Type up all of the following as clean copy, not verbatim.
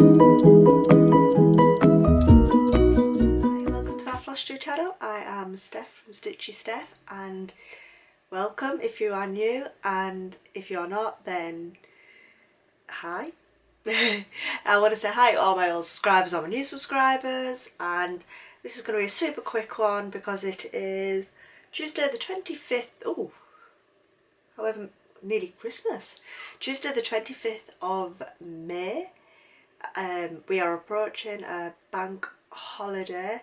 welcome to our Flosstube channel. I am Steph from Stitchy Steph, and welcome if you are new, and if you're not, then hi. I want to say hi to all my old subscribers, all my new subscribers, and this is going to be a super quick one because it is Tuesday the 25th, oh, however, nearly Christmas. Tuesday the 25th of May. We are approaching a bank holiday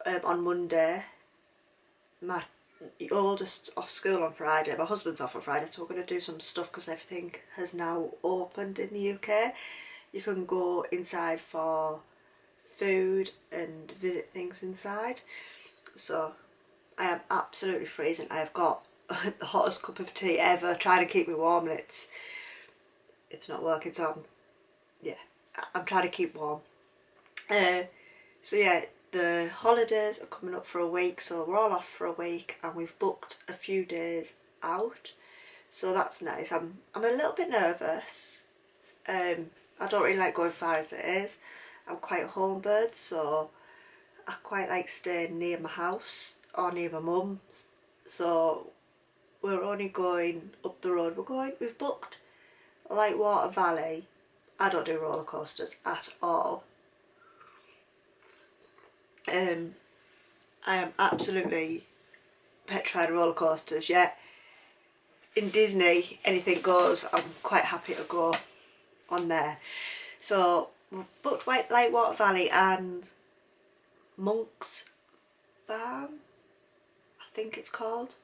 on Monday. My oldest's off school on Friday, my husband's off on Friday, so we're going to do some stuff because everything has now opened in the UK. You can go inside for food and visit things inside. So I am absolutely freezing. I have got the hottest cup of tea ever trying to keep me warm, and it's not working, so I'm trying to keep warm. So yeah, the holidays are coming up for a week, so we're all off for a week, and we've booked a few days out, so that's nice. I'm a little bit nervous. I don't really like going far as it is. I'm quite a home bird, so I quite like staying near my house or near my mum's. So we're only going up the road. We've booked Lightwater Valley. I don't do roller coasters at all. I am absolutely petrified of roller coasters. Yet in Disney, anything goes. I'm quite happy to go on there. So we've booked Lightwater Valley and Monk's Farm, I think it's called.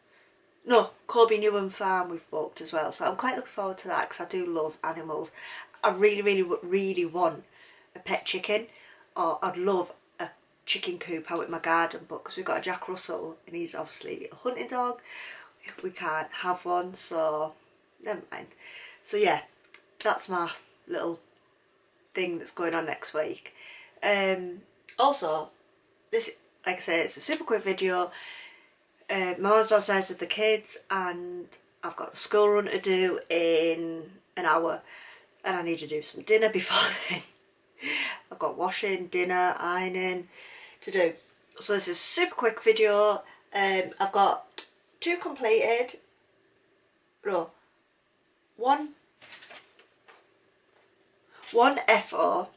No, Colby Newham Farm we've booked as well. So I'm quite looking forward to that because I do love animals. I really want a pet chicken, or I'd love a chicken coop out in my garden, but because we've got a Jack Russell and he's obviously a hunting dog, we can't have one, so never mind. So yeah, that's my little thing that's going on next week. Also, this, like I said, it's a super quick video. My mum's downstairs with the kids, and I've got the school run to do in an hour, and I need to do some dinner before then. I've got washing, dinner, ironing to do. So this is a super quick video. I've got two completed. No, one FO,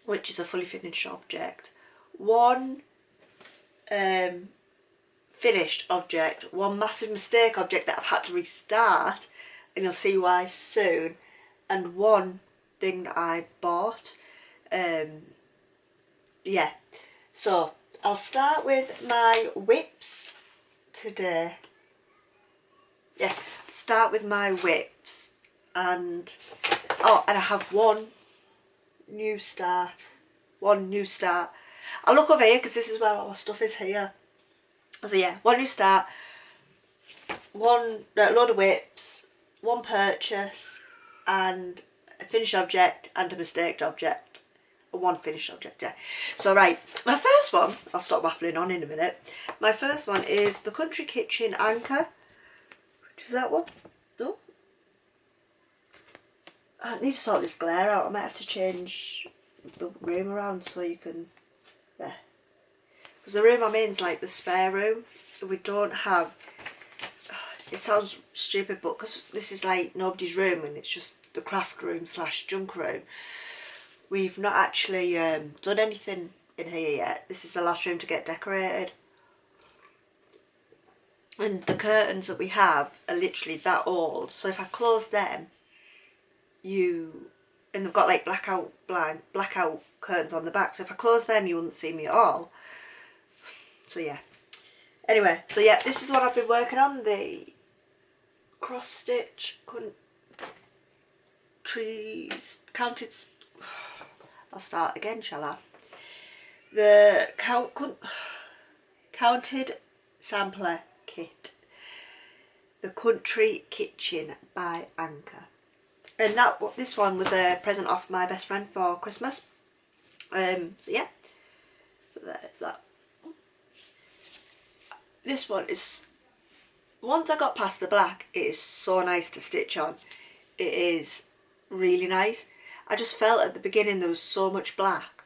which is a fully finished object. One finished object. One massive mistake object that I've had to restart, and you'll see why soon. And one thing that I bought. Yeah, so I'll start with my whips today. Yeah, start with my whips, and oh, and I have one new start. I'll look over here because this is where all my stuff is here. So yeah, one new start, one load of whips, one purchase, and a finished object and a mistaked object. One finished object, yeah. So right, my first one, I'll stop waffling on in a minute. My first one is the Country Kitchen Anchor. Which is that one? No? I need to sort this glare out. I might have to change the room around so you can, there. Because the room I'm in is like the spare room. We don't have, it sounds stupid, but because this is like nobody's room and it's just the craft room / junk room, we've not actually done anything in here yet. This is the last room to get decorated. And the curtains that we have are literally that old. So if I close them, and they've got like blackout curtains on the back. So if I close them, you wouldn't see me at all. So yeah. Anyway, so yeah, this is what I've been working on. The cross stitch counted. I'll start again, shall I? The counted sampler kit. The Country Kitchen by Anchor. And this one was a present off my best friend for Christmas. So yeah. So there's that. This one is, once I got past the black, it is so nice to stitch on. It is really nice. I just felt at the beginning there was so much black,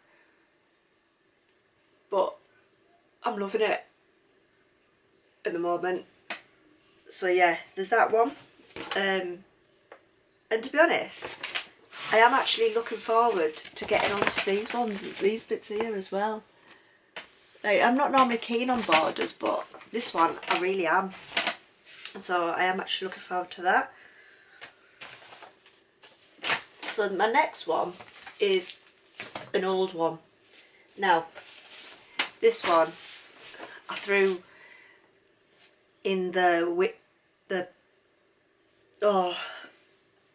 but I'm loving it at the moment. So yeah, there's that one. And to be honest, I am actually looking forward to getting onto these ones, these bits here as well. Like, I'm not normally keen on borders, but this one I really am. So I am actually looking forward to that. So my next one is an old one. Now, this one I threw in oh,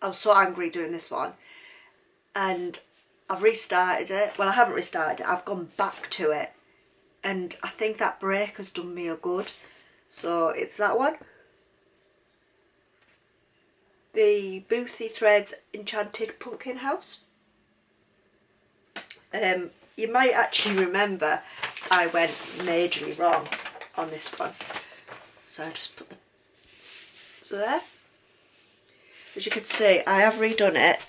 I was so angry doing this one, and I've restarted it. Well, I haven't restarted it, I've gone back to it, and I think that break has done me a good. So it's that one, the Bothy Threads Enchanted Pumpkin House. You might actually remember I went majorly wrong on this one, so I just put so there. As you can see, I have redone it,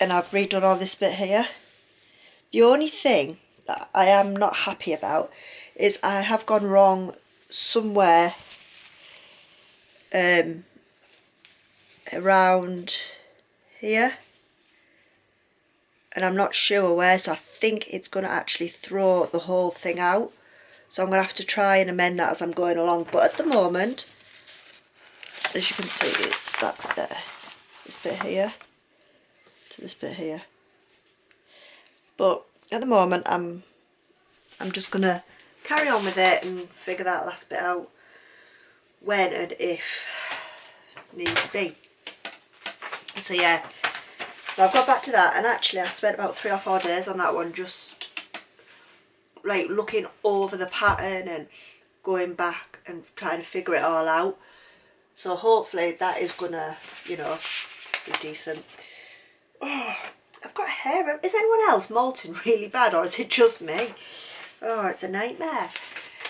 and I've redone all this bit here. The only thing that I am not happy about is I have gone wrong somewhere around here, and I'm not sure where, so I think it's going to actually throw the whole thing out. So I'm going to have to try and amend that as I'm going along. But at the moment, as you can see, it's that bit there. This bit here to this bit here. But at the moment, I'm just going to carry on with it and figure that last bit out when and if need to be. So yeah, so I've got back to that, and actually I spent about 3 or 4 days on that one, just like looking over the pattern and going back and trying to figure it all out. So hopefully that is gonna, you know, be decent. Oh, I've got hair. Is anyone else molting really bad, or is it just me? Oh, it's a nightmare.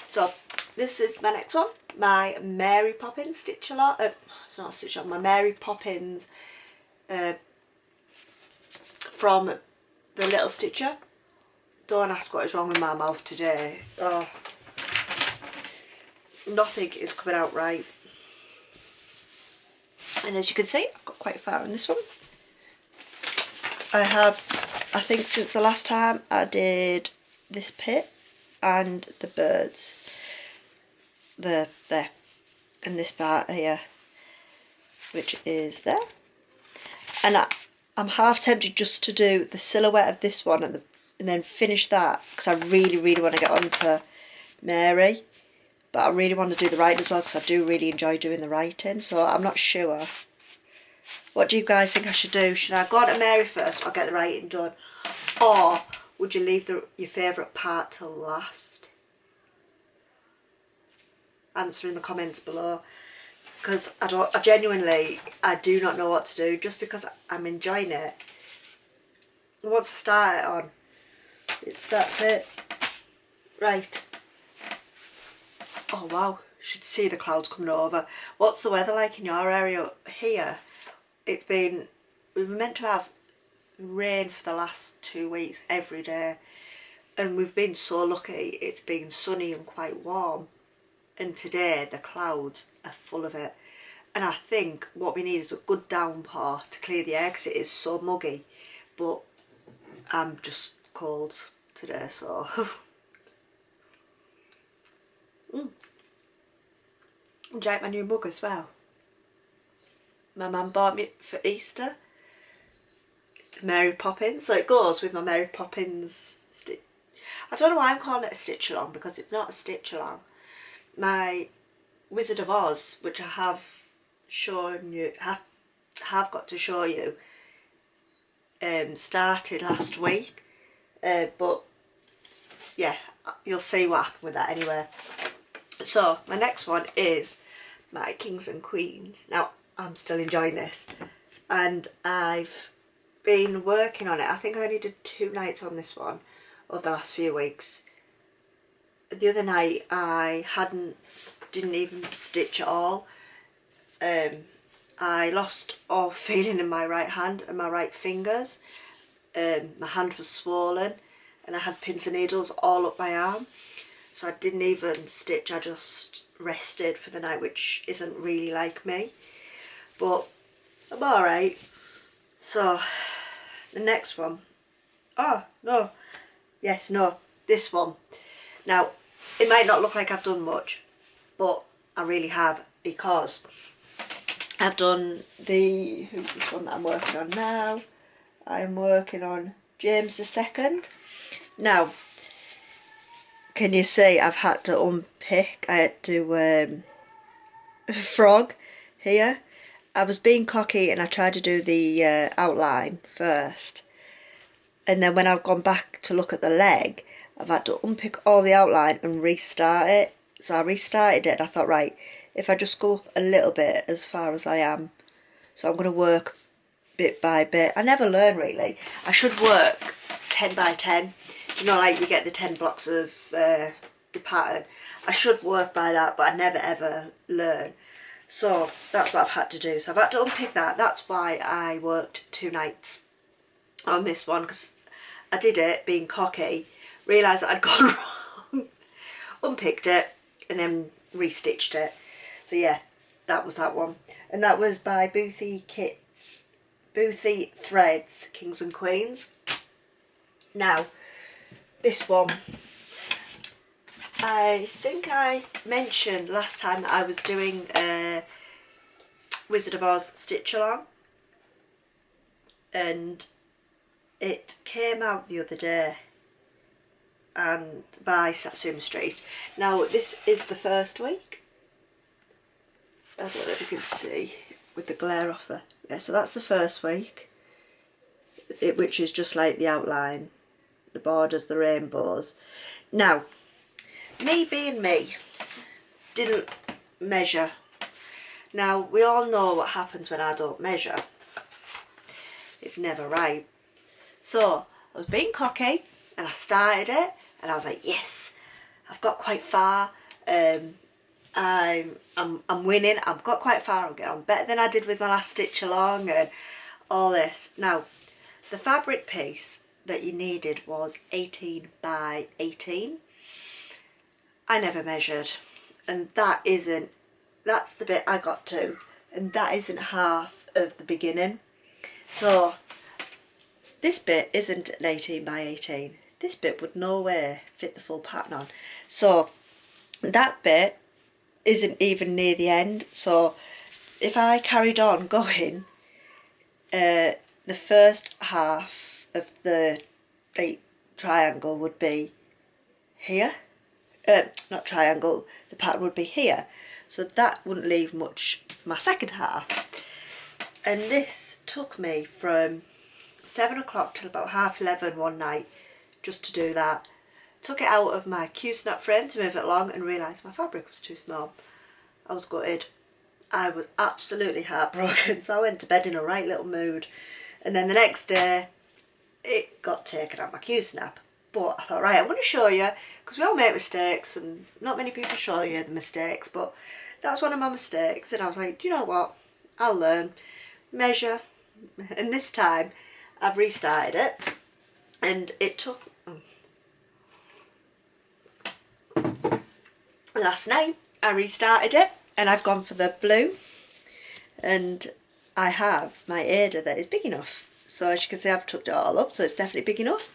So this is my next one, my Mary Poppins stitch along. It's not a stitch along, my Mary Poppins from the Little Stitcher. Don't ask what is wrong with my mouth today. Oh, nothing is coming out right. And as you can see, I've got quite far in this one. I think since the last time I did this pit and the birds, there, and this part here, which is there. And I'm half tempted just to do the silhouette of this one and then finish that, because I really, really want to get on to Mary. But I really want to do the writing as well, because I do really enjoy doing the writing. So I'm not sure. What do you guys think I should do? Should I go on to Mary first or get the writing done? Or would you leave your favourite part till last? Answer in the comments below. Because I genuinely do not know what to do, just because I'm enjoying it. Once I start it on, that's it. Right. Oh wow, you should see the clouds coming over. What's the weather like in your area? Here, we were meant to have rain for the last 2 weeks every day, and we've been so lucky. It's been sunny and quite warm, and today the clouds are full of it. And I think what we need is a good downpour to clear the air, because it is so muggy. But I'm just cold today, so enjoyed my new mug as well. My mum bought me for Easter. Mary Poppins, so it goes with my Mary Poppins stitch. I don't know why I'm calling it a stitch along, because it's not a stitch along. My Wizard of Oz, which I have shown you, have got to show you, started last week, but yeah, you'll see what happened with that anyway. So my next one is my Kings and Queens. Now I'm still enjoying this, and I've been working on it. I think I only did 2 nights on this one over the last few weeks. The other night I didn't even stitch at all. I lost all feeling in my right hand and my right fingers. my hand was swollen and I had pins and needles all up my arm. So I didn't even stitch, I just rested for the night, which isn't really like me. But I'm alright. So the next one. Oh, no. Yes, no. This one. Now, it might not look like I've done much, but I really have, because I've done the, who's this one that I'm working on now? I'm working on James II. Now, can you see I've had to unpick, I had to frog here. I was being cocky and I tried to do the outline first. And then when I've gone back to look at the leg, I've had to unpick all the outline and restart it. So I restarted it and I thought, right, if I just go up a little bit as far as I am. So I'm going to work bit by bit. I never learn really. I should work 10 by 10. You know, like you get the 10 blocks of the pattern. I should work by that, but I never ever learn. So that's what I've had to do. So I've had to unpick that. That's why I worked 2 nights on this one, because I did it being cocky, realised that I'd gone wrong, unpicked it and then restitched it. So yeah, that was that one. And that was by Bothy Threads, Kings and Queens. Now, this one, I think I mentioned last time that I was doing a Wizard of Oz stitch along, and it came out the other day and by Satsuma Street. Now this is the first week. I don't know if you can see with the glare off there. Yeah, so that's the first week, which is just like the outline, the borders, the rainbows. Now, me being me, didn't measure. Now, we all know what happens when I don't measure. It's never right. So, I was being cocky and I started it and I was like, yes, I've got quite far. I'm winning. I've got quite far. I'm getting on better than I did with my last stitch along and all this. Now, the fabric piece that you needed was 18 by 18. I never measured, and that's the bit I got to, and that isn't half of the beginning. So this bit isn't an 18 by 18. This bit would no way fit the full pattern on. So that bit isn't even near the end. So if I carried on going, the first half of the triangle would be here. Not triangle, the pattern would be here. So that wouldn't leave much for my second half. And this took me from 7 o'clock till about 11:30 one night just to do that. Took it out of my Q-snap frame to move it along and realised my fabric was too small. I was gutted. I was absolutely heartbroken, so I went to bed in a right little mood. And then the next day, it got taken out my Q-snap. But I thought, right, I want to show you, because we all make mistakes and not many people show you the mistakes, but that's one of my mistakes. And I was like, do you know what? I'll learn, measure, and this time I've restarted it, and it took last night I restarted it and I've gone for the blue, and I have my Ada that is big enough. So as you can see, I've tucked it all up, so it's definitely big enough.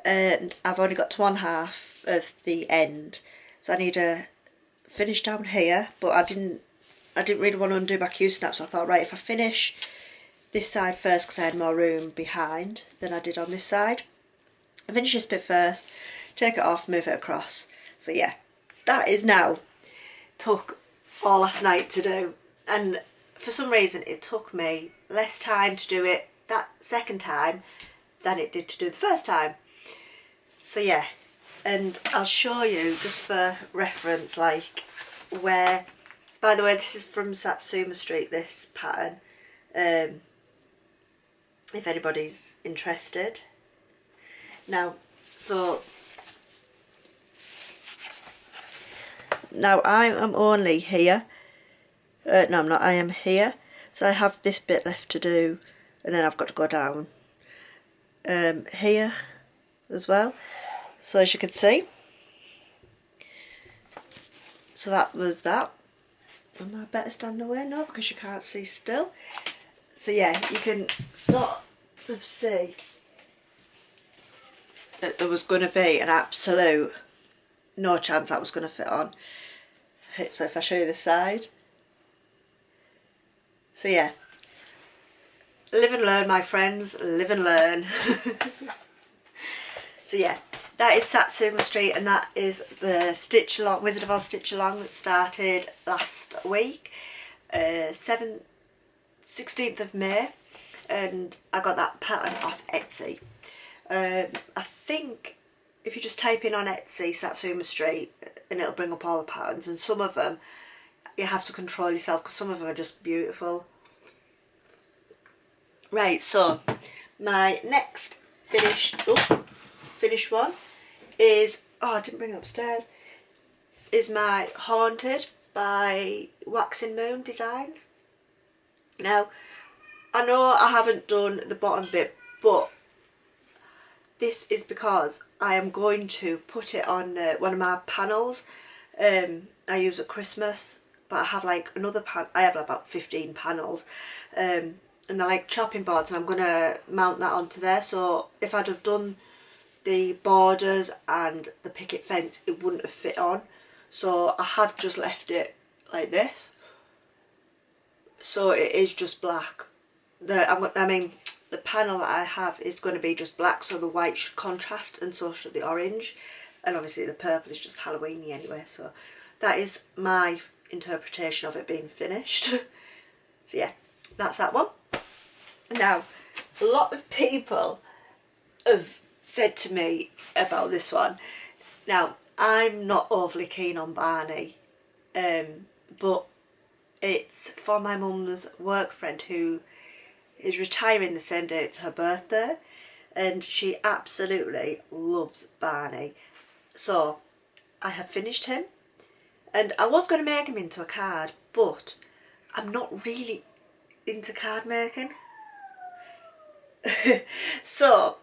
And I've only got to one half of the end, so I need to finish down here, but I didn't really want to undo my Q-snap, so I thought, right, if I finish this side first, because I had more room behind than I did on this side, I finish this bit first, take it off, move it across. So yeah, that is now took all last night to do, and for some reason it took me less time to do it that second time than it did to do the first time. So yeah, and I'll show you just for reference, like where, by the way, this is from Satsuma Street, this pattern, if anybody's interested. Now, so now I am only here, no I'm not, I am here, so I have this bit left to do, and then I've got to go down. here as well, so as you can see. So that was that. Am I better stand away? No, because you can't see still. So yeah, you can sort of see that there was going to be an absolute no chance that was going to fit on. So if I show you the side. So yeah, live and learn, my friends, live and learn. So yeah, that is Satsuma Street, and that is the Stitch Along, Wizard of Oz Stitch Along that started last week, 16th of May, and I got that pattern off Etsy. I think if you just type in on Etsy Satsuma Street, and it'll bring up all the patterns, and some of them you have to control yourself because some of them are just beautiful. Right, so my next finished one is, oh, I didn't bring it upstairs, is my Haunted by Waxing Moon Designs. Now, I know I haven't done the bottom bit, but this is because I am going to put it on one of my panels. I use at Christmas, but I have like another I have about 15 panels, and they're like chopping boards, and I'm going to mount that onto there. So if I'd have done the borders and the picket fence, it wouldn't have fit on. So I have just left it like this. So it is just black. The panel that I have is going to be just black, so the white should contrast and so should the orange. And obviously the purple is just Halloweeny anyway. So that is my interpretation of it being finished. So yeah, that's that one. Now, a lot of people have said to me about this one. Now, I'm not overly keen on Barney, but it's for my mum's work friend who is retiring the same day it's her birthday, and she absolutely loves Barney. So I have finished him, and I was going to make him into a card, but I'm not really into card making. So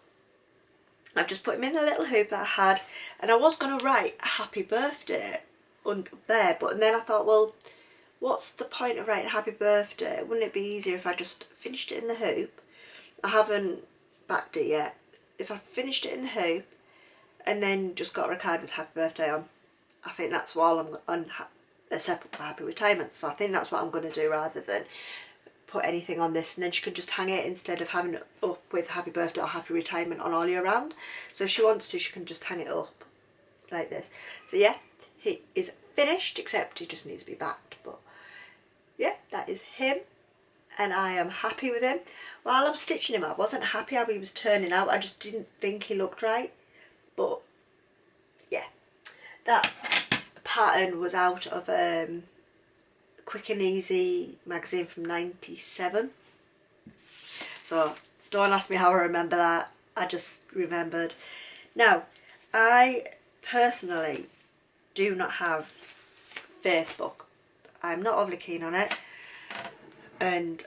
I've just put him in a little hoop that I had, and I was going to write a happy birthday on there, but then I thought, well, what's the point of writing happy birthday? Wouldn't it be easier if I just finished it in the hoop? I haven't backed it yet. If I finished it in the hoop and then just got a card with happy birthday on, I think that's while I'm on a separate for happy retirement. So I think that's what I'm going to do, rather than put anything on this, and then she can just hang it instead of having it up with happy birthday or happy retirement on all year round. So if she wants to, she can just hang it up like this. So yeah, he is finished, except he just needs to be backed. But yeah, that is him, and I am happy with him. While I'm stitching him, I wasn't happy how he was turning out. I just didn't think he looked right. But yeah, that pattern was out of Quick and Easy magazine from '97. So don't ask me how I remember that. I just remembered. Now, I personally do not have Facebook. I'm not overly keen on it, and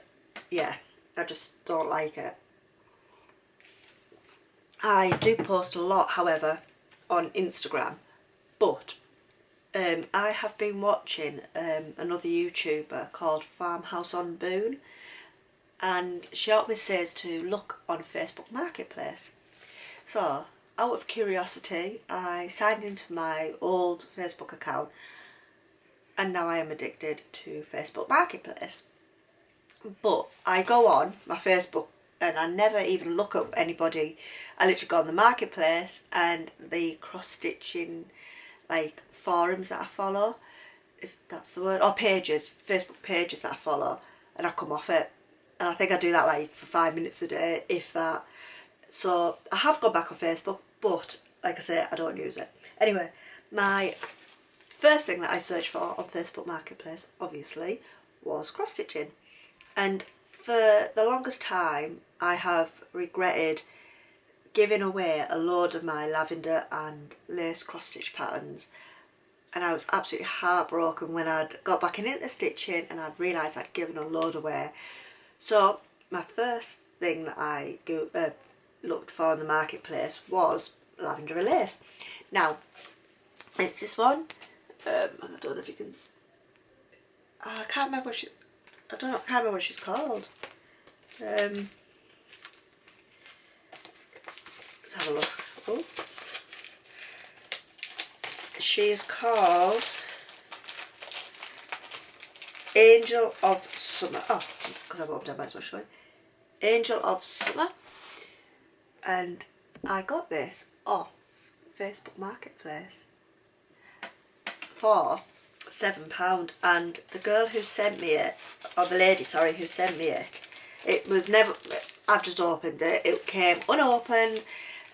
yeah, I just don't like it. I do post a lot, however, on Instagram, but I have been watching another YouTuber called Farmhouse on Boone, and she always says to look on Facebook Marketplace. So out of curiosity, I signed into my old Facebook account, and now I am addicted to Facebook Marketplace. But I go on my Facebook and I never even look up anybody. I literally go on the Marketplace and the cross-stitching like forums that I follow, if that's the word, or pages, Facebook pages that I follow, and I come off it. And I think I do that like for 5 minutes a day, if that. So I have gone back on Facebook, but like I say, I don't use it. Anyway, my first thing that I searched for on Facebook Marketplace, obviously, was cross-stitching. And for the longest time, I have regretted giving away a load of my lavender and lace cross-stitch patterns. And I was absolutely heartbroken when I'd got back into stitching and I'd realised I'd given a load away. So my first thing that I looked for in the marketplace was Lavender lace. Now, it's this one. I don't know if you can. I can't remember what I can't remember what she's called. Let's have a look. Oh. She is called Angel of Summer. Oh, because I've opened it, I might as well show it. Angel of Summer. And I got this off Facebook Marketplace for £7, and the girl who sent me it, or the lady, sorry, who sent me it, it was never, I've just opened it, it came unopened,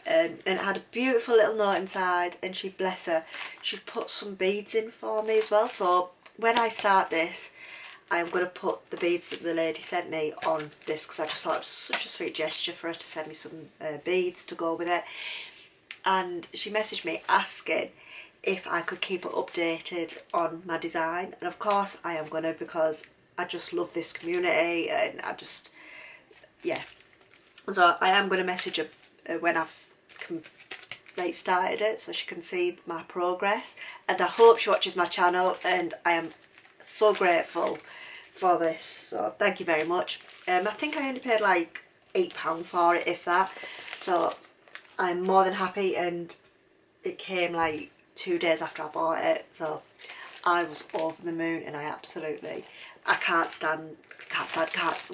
and it had a beautiful little note inside, and she, bless her, she put some beads in for me as well. So when I start this, I'm going to put the beads that the lady sent me on this, because I just thought it was such a sweet gesture for her to send me some beads to go with it. And she messaged me asking if I could keep her updated on my design, and of course I am going to, because I just love this community, and I just, yeah. So I am going to message her when I've started it, so she can see my progress, and I hope she watches my channel, and I am so grateful for this, so thank you very much. I think I only paid like £8 for it, if that, so I'm more than happy, and it came like 2 days after I bought it, so I was over the moon, and I can't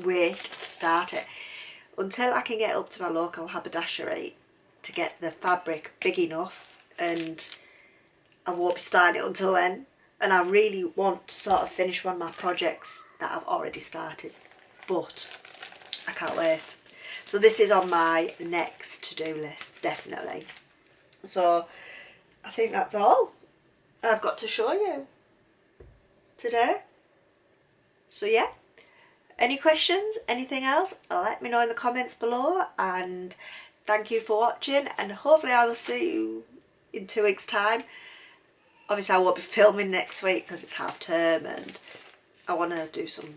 wait to start it. Until I can get up to my local haberdashery to get the fabric big enough, and I won't be starting it until then, and I really want to sort of finish one of my projects that I've already started, but I can't wait. So this is on my next to-do list, definitely. So I think that's all I've got to show you today. So yeah, any questions, anything else, let me know in the comments below, and thank you for watching, and hopefully I will see you in 2 weeks time. Obviously I won't be filming next week because it's half term, and I want to do some,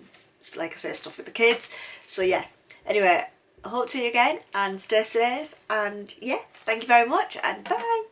like I say, stuff with the kids. So yeah, anyway, I hope to see you again, and stay safe, and yeah, thank you very much, and bye.